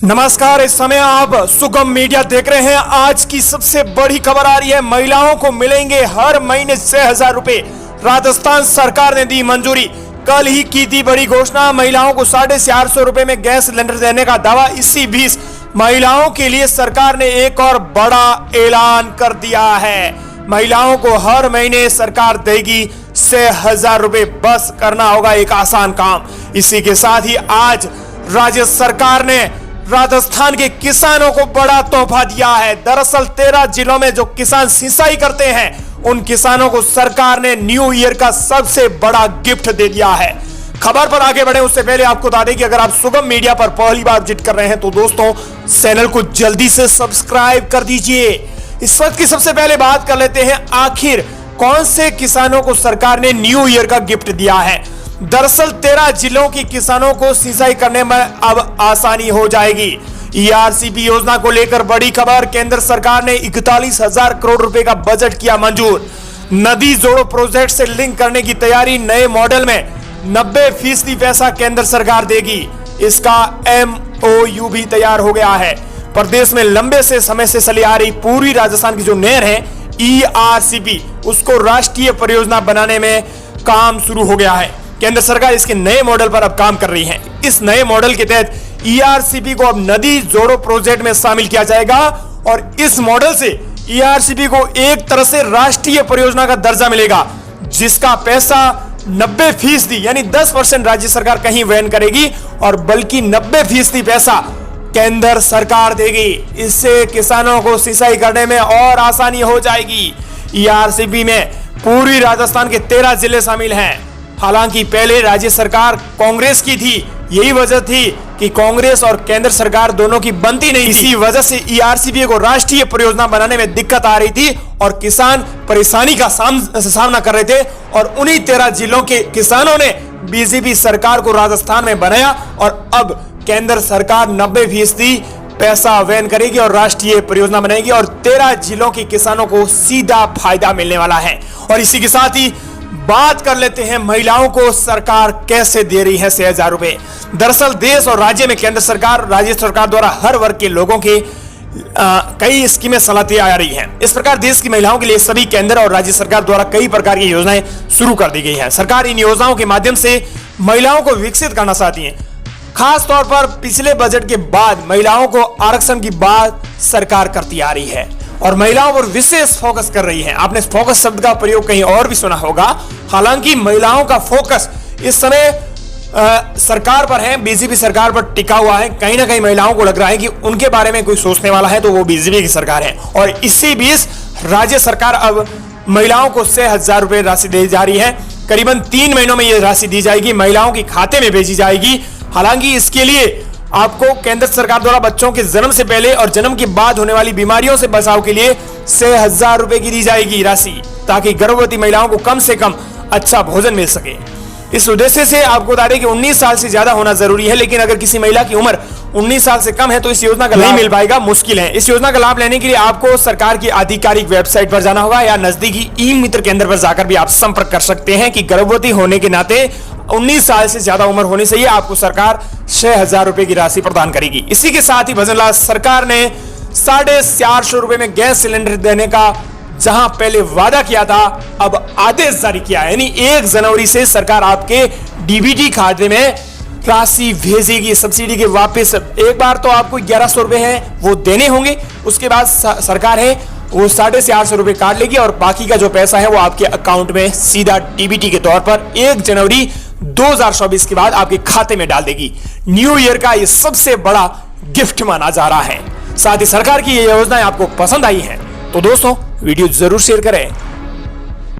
नमस्कार, इस समय आप सुगम मीडिया देख रहे हैं। आज की सबसे बड़ी खबर आ रही है, महिलाओं को मिलेंगे हर महीने 6,000 रुपए। राजस्थान सरकार ने दी मंजूरी। कल ही की थी बड़ी घोषणा, महिलाओं को 450 रुपए में गैस सिलेंडर देने का दावा। इसी बीच महिलाओं के लिए सरकार ने एक और बड़ा ऐलान कर दिया है। महिलाओं को हर महीने सरकार देगी 6,000 रुपए। बस करना होगा एक आसान काम। इसी के साथ ही आज राज्य सरकार ने राजस्थान के किसानों को बड़ा तोहफा दिया है। दरअसल 13 जिलों में जो किसान सिंचाई करते हैं, उन किसानों को सरकार ने न्यू ईयर का सबसे बड़ा गिफ्ट दे दिया है। खबर पर आगे बढ़े उससे पहले आपको बता दें कि अगर आप सुगम मीडिया पर पहली बार विजिट कर रहे हैं तो दोस्तों चैनल को जल्दी से सब्सक्राइब कर दीजिए। इस वक्त की सबसे पहले बात कर लेते हैं, आखिर कौन से किसानों को सरकार ने न्यू ईयर का गिफ्ट दिया है। दरअसल 13 जिलों के किसानों को सिंचाई करने में अब आसानी हो जाएगी। ईआरसीपी योजना को लेकर बड़ी खबर, केंद्र सरकार ने 41,000 करोड़ रुपए का बजट किया मंजूर। नदी जोड़ो प्रोजेक्ट से लिंक करने की तैयारी, नए मॉडल में 90% पैसा केंद्र सरकार देगी। इसका MOU भी तैयार हो गया है। प्रदेश में लंबे से समय से चली आ रही पूर्वी राजस्थान की जो नहर है ईआरसीपी, उसको राष्ट्रीय परियोजना बनाने में काम शुरू हो गया है। केंद्र सरकार इसके नए मॉडल पर अब काम कर रही है। इस नए मॉडल के तहत ईआरसीपी को अब नदी जोड़ो प्रोजेक्ट में शामिल किया जाएगा और इस मॉडल से ईआरसीपी को एक तरह से राष्ट्रीय परियोजना का दर्जा मिलेगा, जिसका पैसा 90% यानी 10% राज्य सरकार कहीं वहन करेगी और बल्कि 90% पैसा केंद्र सरकार देगी। इससे किसानों को सिंचाई करने में और आसानी हो जाएगी। ईआरसीपी में पूर्वी राजस्थान के 13 जिले शामिल हैं। हालांकि पहले राज्य सरकार कांग्रेस की थी। यही वजह थी कि कांग्रेस और केंद्र सरकार दोनों की बनती नहीं थी। इसी वजह से ईआरसीपी को राष्ट्रीय परियोजना बनाने में दिक्कत आ रही थी और किसान परेशानी का सामना कर रहे थे। और उन्हीं 13 जिलों के किसानों ने बीजेपी सरकार को राजस्थान में बनाया और अब केंद्र सरकार 90% पैसा वहन करेगी और राष्ट्रीय परियोजना बनाएगी और 13 जिलों के किसानों को सीधा फायदा मिलने वाला है। और इसी के साथ ही बात कर लेते हैं, महिलाओं को सरकार कैसे दे रही है 6,000 रुपए। दरअसल देश और राज्य में केंद्र सरकार, राज्य सरकार द्वारा हर वर्ग के लोगों के कई स्कीमें चलाती आ रही हैं। इस प्रकार देश की महिलाओं के लिए सभी केंद्र और राज्य सरकार द्वारा कई प्रकार की योजनाएं शुरू कर दी गई हैं। सरकार इन योजनाओं के माध्यम से महिलाओं को विकसित करना चाहती है। खास तौर पर पिछले बजट के बाद महिलाओं को आरक्षण की बात सरकार करती आ रही है और महिलाओं पर विशेष फोकस कर रही है। आपने फोकस शब्द का प्रयोग कहीं और भी सुना होगा। हालांकि महिलाओं का फोकस इस समय सरकार पर है, बीजेपी सरकार पर टिका हुआ है। कहीं ना कहीं महिलाओं को लग रहा है कि उनके बारे में कोई सोचने वाला है तो वो बीजेपी की सरकार है। और इसी बीच राज्य सरकार अब महिलाओं को 6,000 रुपए राशि दी जा रही है। करीबन 3 महीनों में यह राशि दी जाएगी, महिलाओं के खाते में भेजी जाएगी। हालांकि इसके लिए आपको केंद्र सरकार द्वारा बच्चों के जन्म से पहले और जन्म के बाद होने वाली बीमारियों से बचाव के लिए 6,000 रुपए की दी जाएगी राशि, ताकि गर्भवती महिलाओं को कम से कम अच्छा भोजन मिल सके। इस उद्देश्य से आपको बता दें कि 19 साल से ज्यादा होना जरूरी है, लेकिन अगर किसी महिला की उम्र 19 साल से कम है तो इस योजना का लाभ नहीं मिल पाएगा, मुश्किल है। इस योजना का लाभ लेने के लिए आपको सरकार की आधिकारिक वेबसाइट पर जाना होगा या नजदीकी ई-मित्र केंद्र पर जाकर भी आप संपर्क कर सकते हैं कि गर्भवती होने के नाते 19 साल से ज्यादा उम्र होनी चाहिए, आपको सरकार 6,000 रुपए की राशि प्रदान करेगी। इसी के साथ ही भजनलाल, सरकार ने 450 रुपए में गैस सिलेंडर देने का जहां पहले वादा किया था, अब आदेश जारी किया है। यानी 1 जनवरी से सरकार आपके डीबीटी खाते में राशि भेजेगी सब्सिडी के वापस। एक बार तो आपको 1100 रुपए है वो देने होंगे, उसके बाद सरकार है वो 450 रुपए काट लेगी और बाकी का जो पैसा है वो आपके अकाउंट में सीधा डीबीटी के तौर पर 1 जनवरी 2024 के बाद आपके खाते में डाल देगी। न्यू ईयर का ये सबसे बड़ा गिफ्ट माना जा रहा है। साथ ही सरकार की ये योजनाएं आपको पसंद आई हैं तो दोस्तों वीडियो जरूर शेयर करें।